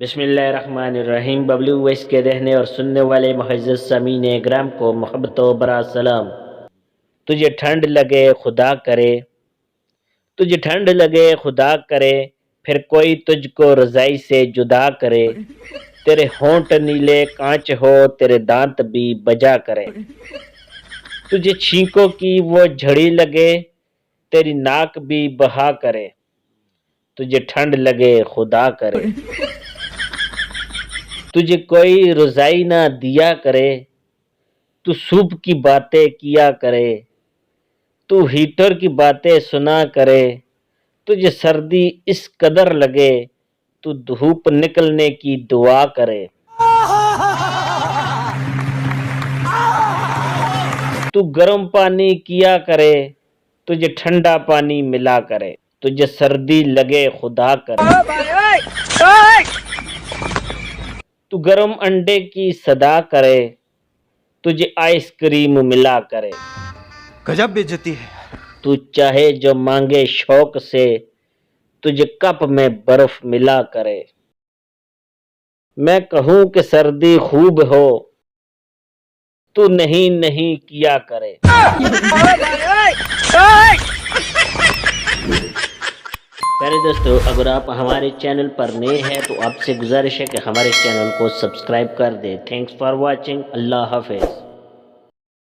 بسم اللہ الرحمن الرحیم۔ ببلو ویس کے رہنے اور سننے والے معزز سامعین اکرام کو محبت و برا سلام۔ تجھے ٹھنڈ لگے خدا کرے، تجھے ٹھنڈ لگے خدا کرے، پھر کوئی تجھ کو رضائی سے جدا کرے، تیرے ہونٹ نیلے کانچ ہو، تیرے دانت بھی بجا کرے، تجھے چھینکوں کی وہ جھڑی لگے، تیری ناک بھی بہا کرے، تجھے ٹھنڈ لگے خدا کرے، تجھے کوئی رضائی نہ دیا کرے، تو سوپ کی باتیں کیا کرے، تو ہیٹر کی باتیں سنا کرے، تجھے سردی اس قدر لگے، تو دھوپ نکلنے کی دعا کرے، تو گرم پانی کیا کرے، تجھے ٹھنڈا پانی ملا کرے، تجھے سردی لگے خدا کرے، تو گرم انڈے کی صدا کرے، تجھے آئس کریم ملا کرے، گجب بےعزتی ہے۔ تو چاہے جو مانگے شوق سے، تجھے کپ میں برف ملا کرے، میں کہوں کہ سردی خوب ہو، تو نہیں نہیں کیا کرے۔ پیارے دوستو، اگر آپ ہمارے چینل پر نئے ہیں تو آپ سے گزارش ہے کہ ہمارے چینل کو سبسکرائب کر دیں۔ Thanks for watching. اللہ حافظ۔